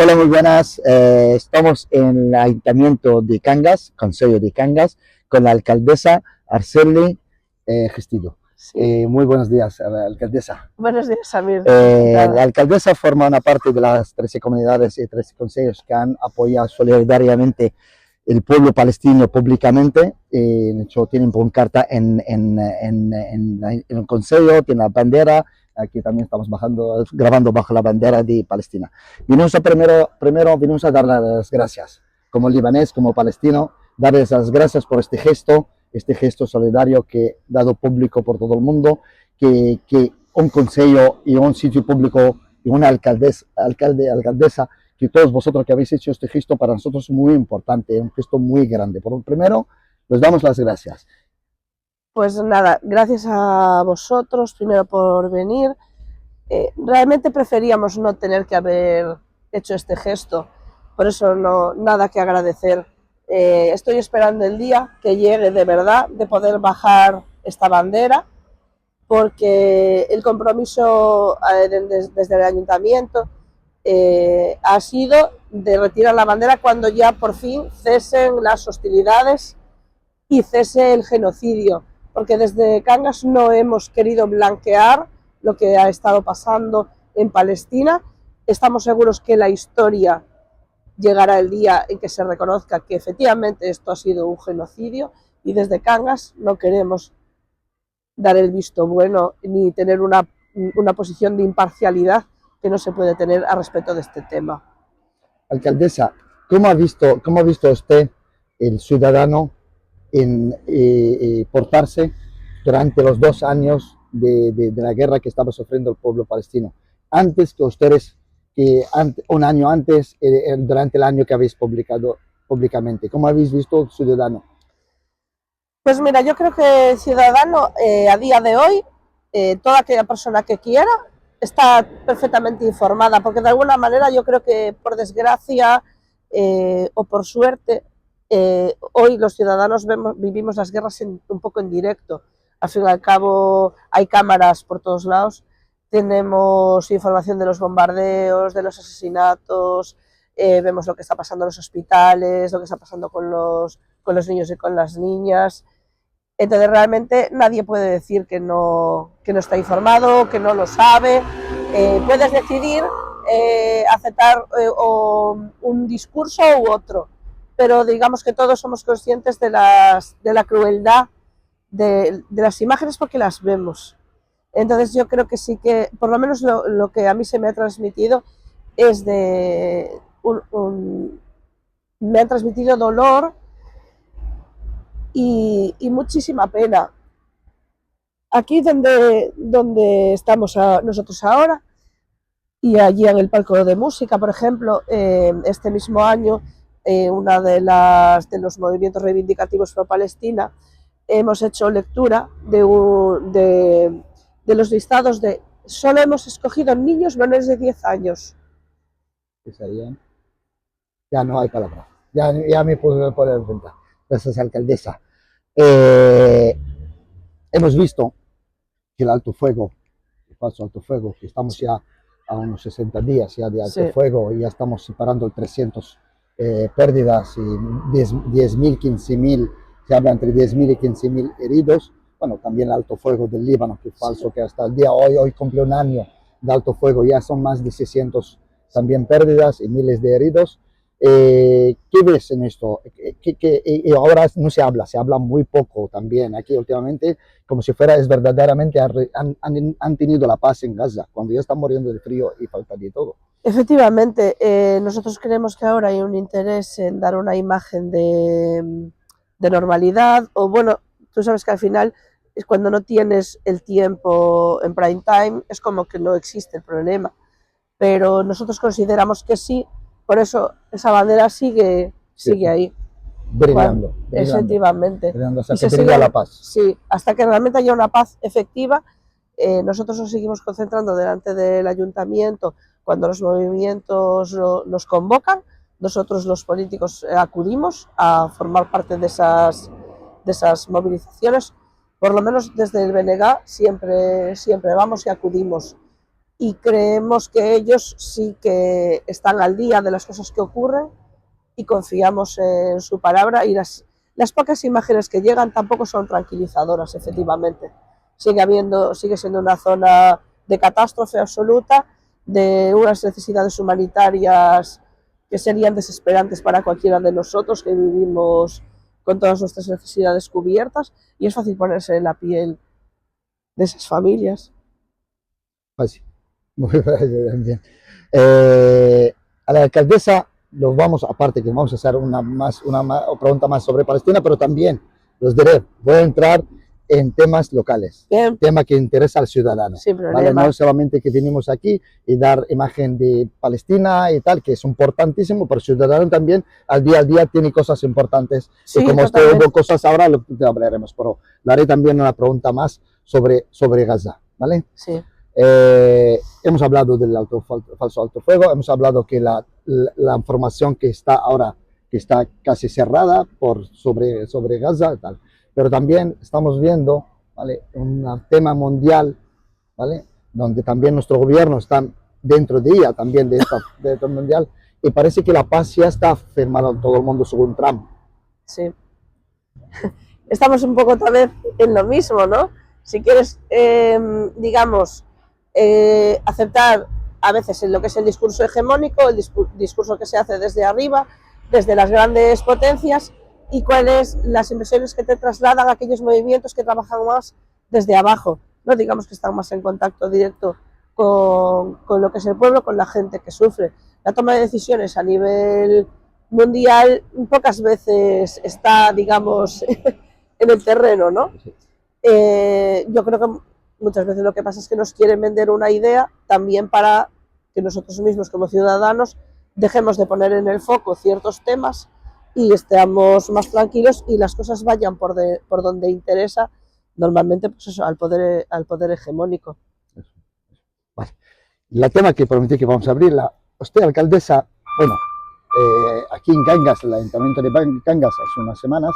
Hola, muy buenas. Estamos en el Ayuntamiento de Cangas, Concello de Cangas, con la alcaldesa Arceli Gestido. Sí. Muy buenos días, alcaldesa. Buenos días, Samir. La alcaldesa forma una parte de las 13 comunidades y 13 consejos que han apoyado solidariamente el pueblo palestino públicamente. De hecho, tienen pancarta en el consejo, tiene la bandera. Aquí también estamos grabando bajo la bandera de Palestina. Primero venimos a dar las gracias, como libanés, como palestino, darles las gracias por este gesto solidario que dado público por todo el mundo, que un consejo y un sitio público y una alcaldesa, que todos vosotros que habéis hecho este gesto para nosotros es muy importante, un gesto muy grande. Por primero, les damos las gracias. Pues nada, gracias a vosotros primero por venir. Realmente preferíamos no tener que haber hecho este gesto, por eso no, nada que agradecer. Estoy esperando el día que llegue de verdad de poder bajar esta bandera, porque el compromiso desde el ayuntamiento ha sido de retirar la bandera cuando ya por fin cesen las hostilidades y cese el genocidio, porque desde Cangas no hemos querido blanquear lo que ha estado pasando en Palestina. Estamos seguros que la historia llegará el día en que se reconozca que efectivamente esto ha sido un genocidio, y desde Cangas no queremos dar el visto bueno ni tener una posición de imparcialidad que no se puede tener a respecto de este tema. Alcaldesa, ¿cómo ha visto usted el ciudadano en portarse durante los 2 años de la guerra que estaba sufriendo el pueblo palestino? Antes que ustedes, un año antes, durante el año que habéis publicado públicamente, ¿cómo habéis visto el ciudadano? Pues mira, yo creo que el ciudadano a día de hoy, toda aquella persona que quiera, está perfectamente informada, porque de alguna manera yo creo que por desgracia o por suerte, hoy los ciudadanos vivimos las guerras un poco en directo. Al fin y al cabo hay cámaras por todos lados, tenemos información de los bombardeos, de los asesinatos, vemos lo que está pasando en los hospitales, lo que está pasando con los niños y con las niñas. Entonces realmente nadie puede decir que no está informado, que no lo sabe. Puedes decidir aceptar un discurso u otro, pero digamos que todos somos conscientes de la crueldad de las imágenes, porque las vemos. Entonces yo creo que sí, que por lo menos lo que a mí se me ha transmitido es me ha transmitido dolor y muchísima pena. Aquí donde estamos nosotros ahora, y allí en el palco de música, por ejemplo, este mismo año, una de los movimientos reivindicativos pro Palestina, hemos hecho lectura de los listados de... Solo hemos escogido niños menores de 10 años. Ya no hay palabras. Ya me puedo poner en cuenta. Gracias, alcaldesa. Hemos visto que el alto fuego, el falso alto fuego, que estamos ya a unos 60 días ya de alto fuego, y ya estamos separando 300 pérdidas y 10.000, 15.000, se habla entre 10.000 y 15.000 heridos. Bueno, también el alto fuego del Líbano, que es falso, que hasta el día hoy cumple un año de alto fuego, ya son más de 600 también pérdidas y miles de heridos. ¿Qué ves en esto? Y ahora no se habla muy poco también aquí últimamente, como si fuera, es verdaderamente han tenido la paz en Gaza, cuando ya están muriendo de frío y falta de todo. Efectivamente, nosotros creemos que ahora hay un interés en dar una imagen de normalidad, o bueno, tú sabes que al final es cuando no tienes el tiempo en prime time, es como que no existe el problema, pero nosotros consideramos que sí. Por eso esa bandera sigue ahí. Brillando. Efectivamente. Hasta que brilla la paz. Sí, hasta que realmente haya una paz efectiva. Nosotros nos seguimos concentrando delante del ayuntamiento cuando los movimientos nos convocan. Nosotros los políticos acudimos a formar parte de esas movilizaciones. Por lo menos desde el BNG siempre vamos y acudimos. y creemos que ellos sí que están al día de las cosas que ocurren y confiamos en su palabra, y las pocas imágenes que llegan tampoco son tranquilizadoras, efectivamente. Sigue siendo una zona de catástrofe absoluta, de unas necesidades humanitarias que serían desesperantes para cualquiera de nosotros que vivimos con todas nuestras necesidades cubiertas, y es fácil ponerse en la piel de esas familias. Fácil. Muy bien. A la alcaldesa los vamos, aparte que vamos a hacer una pregunta más sobre Palestina, pero también los diré, voy a entrar en temas locales, Bien. tema que interesa al ciudadano. Sin ¿vale? problema. No solamente que venimos aquí y dar imagen de Palestina y tal, que es importantísimo, pero el ciudadano también al día tiene cosas importantes. Sí, y como totalmente. hubo cosas ahora, lo hablaremos, pero le haré también una pregunta más sobre Gaza, ¿vale? Sí. Hemos hablado del falso alto fuego, hemos hablado que la información que está ahora, que está casi cerrada sobre Gaza y tal. Pero también estamos viendo, ¿vale?, un tema mundial, ¿vale?, donde también nuestro gobierno está dentro de ella, también de esta mundial, y parece que la paz ya está firmada en todo el mundo según Trump. Sí. Estamos un poco otra vez en lo mismo, ¿no? Si quieres, digamos, aceptar a veces en lo que es el discurso hegemónico, el discurso que se hace desde arriba, desde las grandes potencias, y cuáles las impresiones que te trasladan a aquellos movimientos que trabajan más desde abajo, no digamos que están más en contacto directo con lo que es el pueblo, con la gente que sufre. La toma de decisiones a nivel mundial pocas veces está, digamos, en el terreno, ¿no? Yo creo que muchas veces lo que pasa es que nos quieren vender una idea también para que nosotros mismos como ciudadanos dejemos de poner en el foco ciertos temas y estemos más tranquilos y las cosas vayan por donde interesa, normalmente pues eso, al poder hegemónico. Vale. El tema que prometí que vamos a abrir, usted, alcaldesa, bueno, aquí en Cangas, el ayuntamiento de Cangas, hace unas semanas,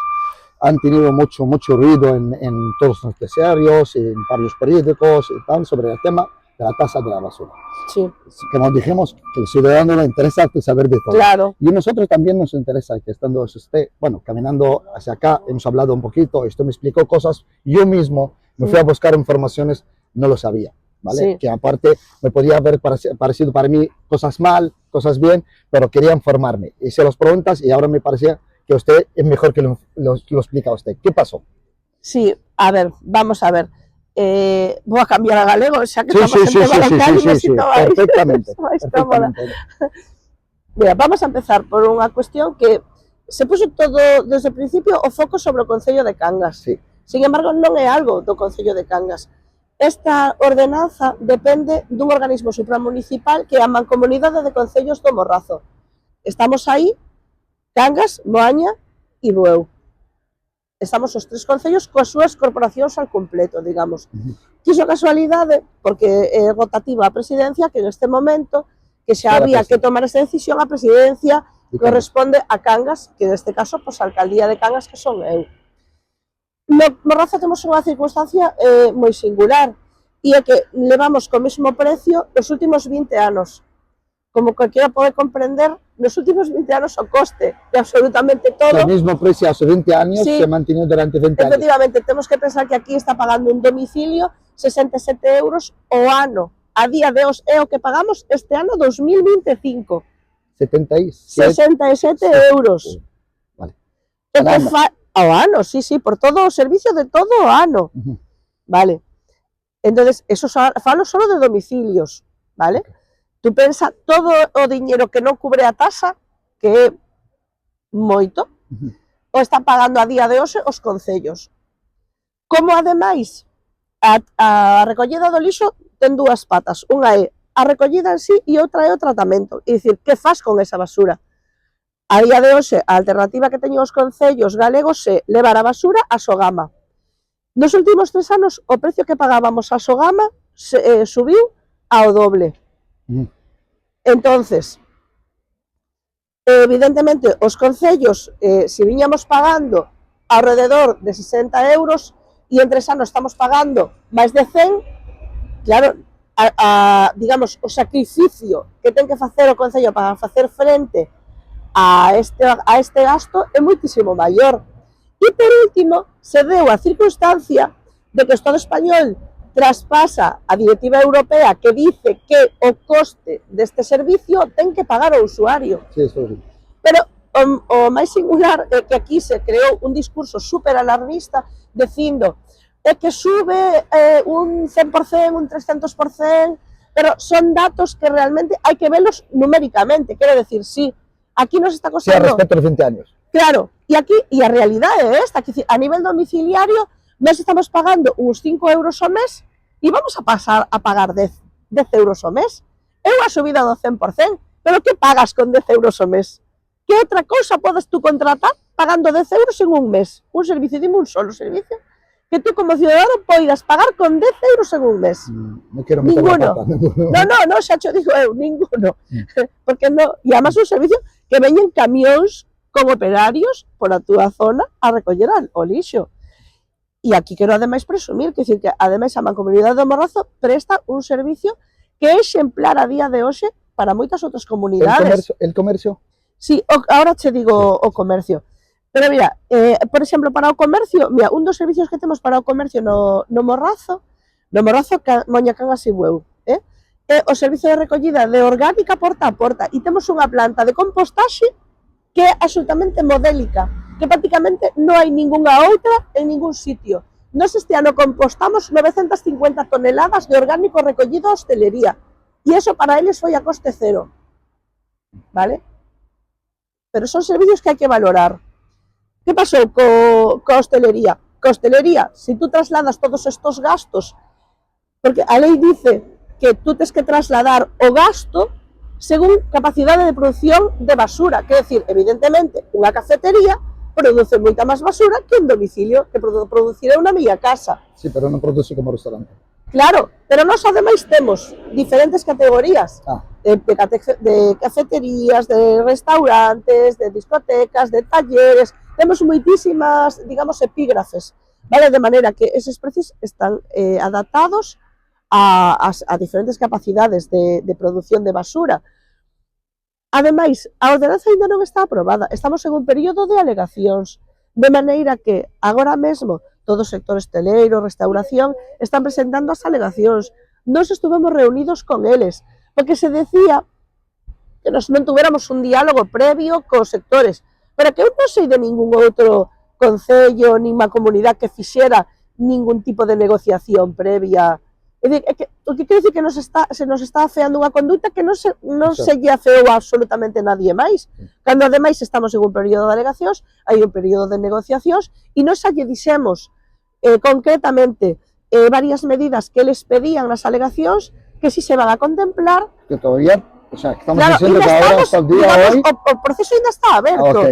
han tenido mucho ruido en todos los noticiarios, en varios periódicos y tal, sobre el tema de la tasa de la basura. Sí. Como dijimos, que el ciudadano le interesa saber de todo. Claro. Y a nosotros también nos interesa que estando caminando hacia acá, hemos hablado un poquito, esto me explicó cosas, yo mismo me fui a buscar informaciones, no lo sabía, ¿vale? Sí. Que aparte me podía haber parecido para mí cosas mal, cosas bien, pero quería informarme. Hice las preguntas y ahora me parecía que usted es mejor que lo explica a usted. ¿Qué pasó? Sí, a ver, vamos a ver. Voy a cambiar a galego, o sea que Sí, estamos sí, en tema local y necesito vais, perfectamente. vais cómoda. Mira, vamos a empezar por unha cuestión que se puso todo desde o principio o foco sobre o Concello de Cangas. Sí. Sin embargo, non é algo do Concello de Cangas. Esta ordenanza depende dun organismo supramunicipal que é a Mancomunidade de Concellos do Morrazo. Estamos aí, Cangas, Moaña e Bueu. Estamos os tres concellos coas súas corporacións al completo, digamos. Quiso casualidade, porque é rotativa a presidencia, que neste momento que xa había que tomar esta decisión, a presidencia corresponde a Cangas, que neste caso, pois, a alcaldía de Cangas, que son eu. No Morrazo temos unha circunstancia moi singular, e é que levamos co mesmo precio os últimos 20 anos. Como cualquiera pode comprender, nos últimos 20 anos o coste de absolutamente todo... El mismo precio hace 20 años, sí, se mantiene durante 20 anos. Efectivamente, temos que pensar que aquí está pagando un domicilio 67 euros o ano. A día de hoxe é o que pagamos este ano 2025. 67 euros. Vale. Ao ano, sí, por todo o servicio de todo o ano. Vale. Entonces, eso falo solo de domicilios, vale? Tú pensa todo o diñeiro que non cubre a tasa, que é moito, o están pagando a día de hoxe os concellos. Como, ademais, a recollida do lixo ten dúas patas. Unha é a recollida en sí e outra é o tratamento. É dicir, que faz con esa basura? A día de hoxe, a alternativa que teñen os concellos galegos é levar a basura a Sogama. Nos últimos 3 anos, o precio que pagábamos a Sogama subiu ao doble. Entonces, evidentemente, os concellos, se viñamos pagando alrededor de 60 euros e en 3 anos estamos pagando máis de 100, claro, digamos, o sacrificio que ten que facer o Concello para facer frente a este gasto é moitísimo maior. E por último, se deu a circunstancia de que o Estado español traspasa a directiva europea que dice que o coste deste servicio ten que pagar o usuario. Sí, eso sí. Pero o máis singular é que aquí se creou un discurso super alarmista dicindo que sube un 100%, un 300%, pero son datos que realmente hai que velos numéricamente. Quero decir, sí, aquí nos está Sí, a costando... respecto a los 20 años. Claro, y aquí, y a realidade é esta, que a nivel domiciliario nós estamos pagando uns 5 euros ao mes e vamos a pasar a pagar 10 euros ao mes. É unha subida do 100%, pero que pagas con 10 euros ao mes? Que outra cousa podes tú contratar pagando 10 euros en un mes? Un servicio, dime un solo servicio que tú como ciudadano poidas pagar con 10 euros en un mes. No quiero meter la Ninguno. pata. No, xa cho digo eu, ninguno. Porque no, e además un servicio que veñen camións con operarios por a túa zona a recoller o lixo. E aquí quero ademais presumir, que decir que ademais a Mancomunidade do Morrazo presta un servicio que é exemplar a día de hoxe para moitas outras comunidades. El comercio. Sí, ahora che digo o comercio. Pero mira, por exemplo, para o comercio, mira, un dos servicios que temos para o comercio no Morrazo Moña Cangas e Bueu, é o servicio de recollida de orgánica porta a porta, e temos unha planta de compostaxe que é absolutamente modélica, que prácticamente non hai ningunha outra en ningún sitio. Nós este ano compostamos 950 toneladas de orgánico recollido a hostelería, e iso para eles foi a coste cero, vale? Pero son servicios que hai que valorar. Que pasou coa hostelería? Coa hostelería, se tú trasladas todos estos gastos, porque a lei dice que tú tes que trasladar o gasto según capacidade de produción de basura, que é dicir, evidentemente, unha cafetería produce moita máis basura que un domicilio, que producirá unha media casa. Sí, pero non produce como restaurante. Claro, pero nós ademais temos diferentes categorías de cafeterías, de restaurantes, de discotecas, de talleres, temos moitísimas, digamos, epígrafes, vale? De maneira que eses precios están adaptados a diferentes capacidades de produción de basura. Ademais, a ordenanza ainda non está aprobada, estamos en un período de alegacións, de maneira que agora mesmo todo o sector hosteleiro, restauración, están presentando as alegacións. Nós estuvemos reunidos con eles, porque se decía que nos non tuviéramos un diálogo previo cos sectores, pero que eu non sei de ningún outro concello, nin unha comunidade que fixera ningún tipo de negociación previa. É dicir, o que quero dicir que se nos está afeando unha conduta que non se lle afeou a absolutamente nadie máis. Cando ademais estamos en un período de alegacións, hai un período de negociacións, e nós xa lle dixemos concretamente varias medidas que eles pedían nas alegacións que si se van a contemplar. Que todavía, o sea, estamos Claro, diciendo que ahora hasta el día de hoy... O proceso ainda está aberto.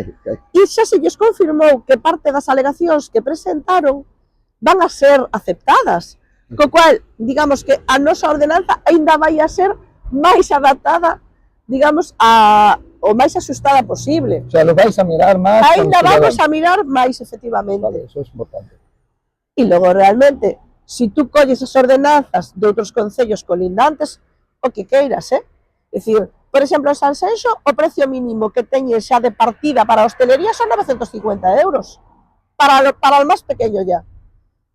E xa se lles confirmou que parte das alegacións que presentaron van a ser aceptadas. Co cual, digamos que a nosa ordenanza ainda vai a ser máis adaptada, digamos, o máis axustada posible. O sea, lo vais a mirar máis... Ainda vamos a mirar máis, efectivamente. Vale, eso es importante. E logo, realmente, se tú colles as ordenanzas de outros concellos colindantes, o que queiras, É dicir, por exemplo, en Sanxenxo, o precio mínimo que teñen xa de partida para a hostelería son 950 euros. Para o máis pequeño ya.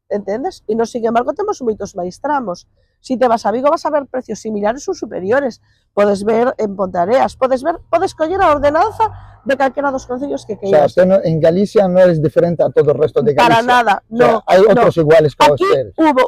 Entendes? E nos, sin embargo, temos moitos máis tramos. Si te vas a Vigo, vas a ver precios similares ou superiores. Podes ver en Ponteareas, podes coller a ordenanza de calquera dos concellos que queiras. O sea, en Galicia non eres diferente a todo o resto de Galicia. Para nada, no. O sea, hai outros iguales que Aquí vostedes. hubo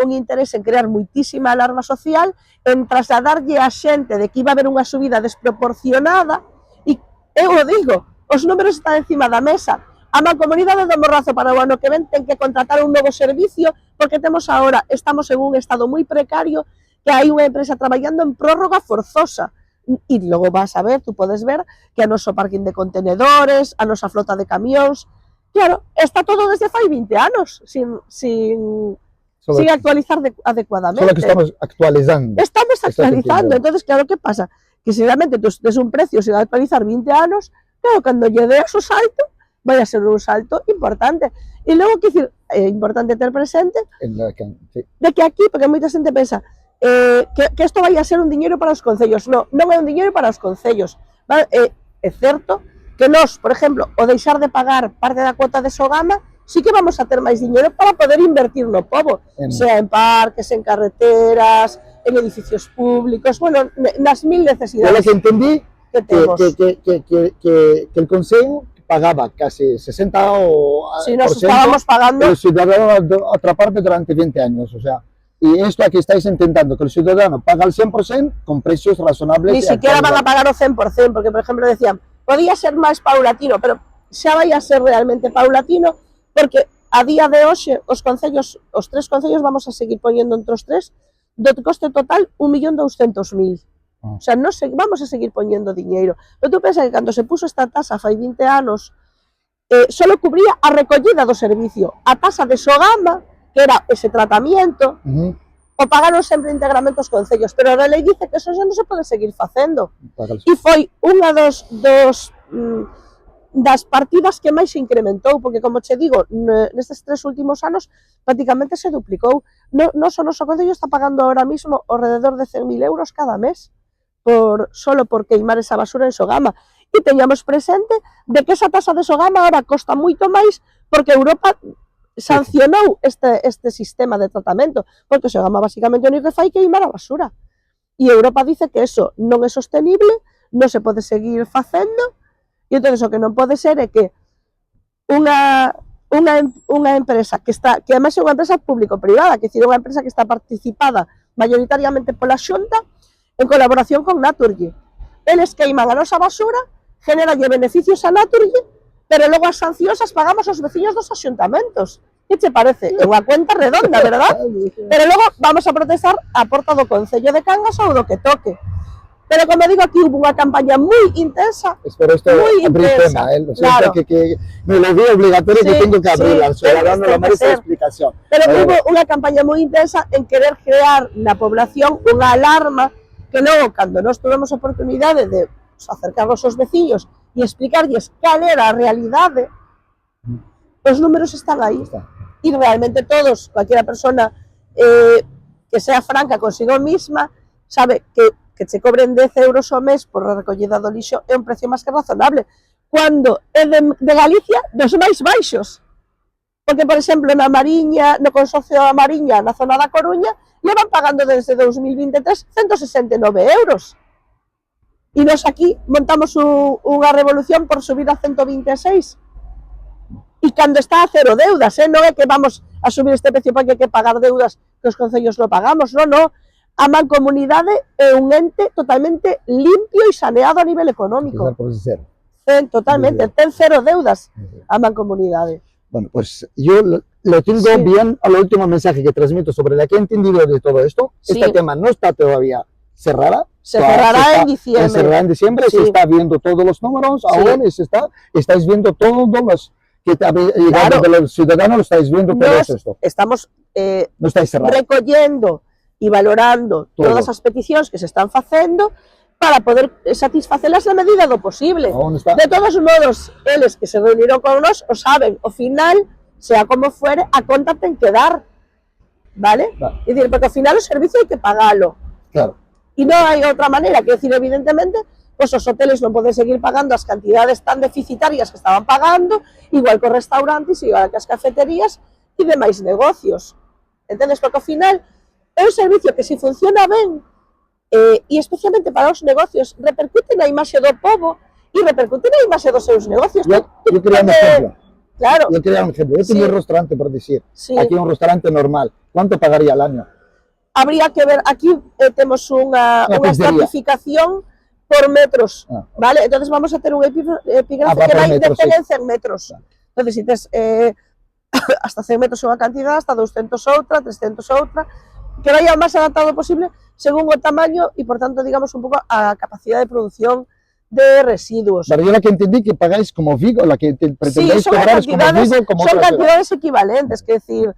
un interés en crear moitísima alarma social, en trasladarlle a xente de que iba a haber unha subida desproporcionada, e eu o digo, os números están encima da mesa. A Mancomunidade do Morrazo para o ano que ven ten que contratar un novo servicio, porque estamos en un estado moi precario, que hai unha empresa traballando en prórroga forzosa. E logo vas a ver, tú podes ver que a noso parking de contenedores, a nosa flota de camións, claro, está todo desde fai 20 anos, sin actualizar adecuadamente. Solo que estamos actualizando. Estamos actualizando, entonces, claro, que pasa? Que se realmente tú des un precio sin actualizar 20 anos, claro, cando lle deas o salto, vai a ser un salto importante. E logo, que dicir, é importante ter presente de que aquí, porque moita xente pensa, que isto vai a ser un diñeiro para os concellos. Non é un diñeiro para os concellos. Vale? É certo que nós, por exemplo, o deixar de pagar parte da cuota de Sogama, sí que vamos a ter máis diñeiro para poder invertir no pobo, sea en parques, en carreteras, en edificios públicos, bueno, nas mil necesidades. Yo lo que entendí que temos. que el Consejo pagaba casi 60 o Si nos estábamos pagando, el ciudadano a otra parte durante 20 años, o sea, y esto aquí estáis intentando que el ciudadano paga al 100% con precios razonables. Ni siquiera van a pagar o 100%, porque, por ejemplo, decían, podía ser máis paulatino, pero xa vai a ser realmente paulatino, porque a día de hoxe os concellos, os 3 concellos vamos a seguir poñendo entre os 3 do coste total 1.200.000. O sea, vamos a seguir poñendo diñeiro. Pero tú pensas que cando se puso esta tasa fai 20 anos, solo cubría a recollida do servicio. A tasa de Sogama, que era ese tratamiento, o pagaron sempre íntegramente os concellos, pero a lei dice que eso xa non se pode seguir facendo. E foi unha das partidas que máis se incrementou, porque, como che digo, nestes 3 últimos anos prácticamente se duplicou. Non só o noso concello está pagando ahora mismo alrededor de 100.000 euros cada mes solo por queimar esa basura en Sogama. E teñamos presente de que esa tasa de Sogama ahora costa moito máis porque Europa sancionou este sistema de tratamento, porque Sogama basicamente o único que fai é queimar a basura. E Europa dice que eso non é sostenible, non se pode seguir facendo, e entón o que non pode ser é que unha empresa que además é unha empresa público-privada, que é unha empresa que está participada mayoritariamente pola Xunta, en colaboración con Naturgy. Eles queiman a nosa basura, generalle beneficios a Naturgy, pero logo as sancións as pagamos aos veciños dos axuntamentos. Que che parece? É unha cuenta redonda, verdad? Pero logo vamos a protestar a porta do Concello de Cangas ou do que toque. Pero, como digo, aquí hubo unha campaña moi intensa. Espero esto abrir tema, lo siento, claro. que me lo digo obligatorio, que tengo que abrirla, al ciudadano lo merece explicación. Pero hubo unha campaña moi intensa en querer crear na población unha alarma que logo, cando nós tuvemos a oportunidade de acercarnos aos veciños e explicarlles cal era a realidade, os números están aí. E realmente todos, cualquiera persona que sea franca consigo misma, sabe que che cobren 10 euros ao mes por a recollida do lixo é un precio máis que razonable, cando é de Galicia dos máis baixos. Porque, por exemplo, na Mariña, no Consorcio da Mariña, na zona da Coruña, levan pagando desde 2023 169 euros. E nós aquí montamos unha revolución por subir a 126. E cando está a cero deudas, non é que vamos a subir este precio porque hai que pagar deudas que os concellos non pagamos, non. A Mancomunidade é un ente totalmente limpio e saneado a nivel económico. Totalmente, ten cero deudas a Mancomunidade. Bueno, pues yo lo tengo bien al último mensaje que transmito sobre la que he entendido de todo esto. Este tema no está todavía cerrada. Se cerrará en diciembre. Se cerrará en diciembre, se está viendo todos los números, ahora estáis viendo todos los que llegado de los ciudadanos, lo estáis viendo todo esto. Estamos no estáis recollendo e valorando todas as peticións que se están facendo para poder satisfacelas na medida do posible. De todos modos, eles que se reuniron con nós o saben, ao final, sea como fuere, a conta ten que dar, vale? É dicir, porque ao final o servicio hai que pagalo. Claro. E non hai outra maneira, que decir, evidentemente, pois os hoteles non poden seguir pagando as cantidades tan deficitarias que estaban pagando, igual que os restaurantes, igual que as cafeterías e demais negocios. Entendes? Porque ao final é un servicio que se funciona ben, e especialmente para os negocios, repercute na imaxe do pobo e repercute na imaxe dos seus negocios. Yo quería un ejemplo. Claro. Yo quería un ejemplo. Yo tenía un restaurante, por decir. Aquí un restaurante normal. ¿Cuánto pagaría al año? Habría que ver, aquí temos unha estratificación por metros, ¿vale? Entonces vamos a ter un epígrafe que vai de 100 en 100 metros. Entonces, si tes hasta 100 metros unha cantidad, hasta 200 outra, 300 outra, que vaya o máis adaptado posible según o tamaño e, por tanto, digamos, un pouco a capacidade de producción de residuos. Pero yo la que entendí que pagáis como Vigo, la que pretendéis cobrar es como Vigo, como son cantidades equivalentes, que decir,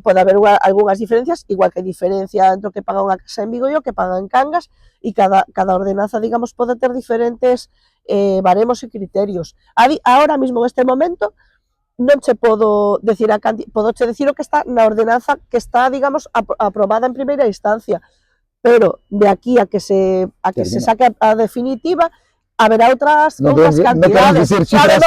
pode haber algunhas diferencias, igual que diferencia entre o que paga unha casa en Vigo e o que paga en Cangas, e cada ordenanza, digamos, pode ter diferentes baremos e criterios. Ahora mismo, en este momento, non che podo decir a cantidade, podo che decir o que está na ordenanza que está, digamos, aprobada en primeira instancia, pero de aquí a que se saque a definitiva, haberá outras cantidades. Decir cifras,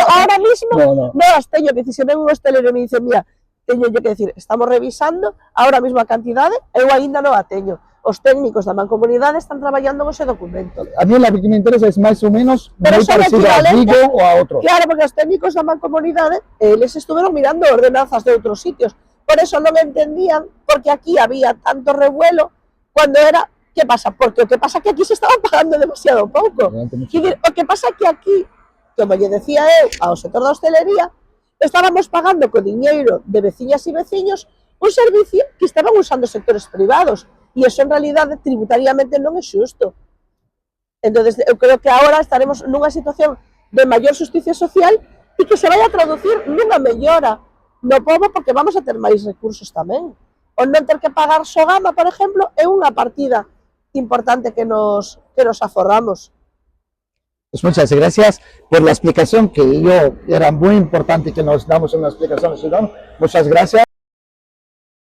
Ahora mismo non as teño, que se ven un hostelero e me dicen, mira, teño que decir, estamos revisando ahora mismo a cantidade, eu aínda non a teño. Os técnicos da Mancomunidade están traballando nese documento. A mí la que me interesa es más o menos muy parecido a Vigo o a otro. Claro, porque os técnicos da Mancomunidade les estuveron mirando ordenanzas de outros sitios. Por eso non entendían porque aquí había tanto revuelo cuando era... ¿Qué pasa? Porque o que pasa é que aquí se estaba pagando demasiado pouco. O que pasa é que aquí, como lle decía eu ao sector da hostelería, estábamos pagando co diñeiro de veciñas e veciños un servicio que estaban usando sectores privados. E iso en realidade tributariamente non é xusto. Entón, eu creo que agora estaremos nunha situación de maior justicia social e que se vai a traducir nunha mellora no pobo porque vamos a ter máis recursos tamén. O non ter que pagar Sogama, por exemplo, é unha partida importante que nos aforramos. Pues muchas gracias por la explicación, que era muy importante que nos damos una explicación al ciudadano. Muchas gracias.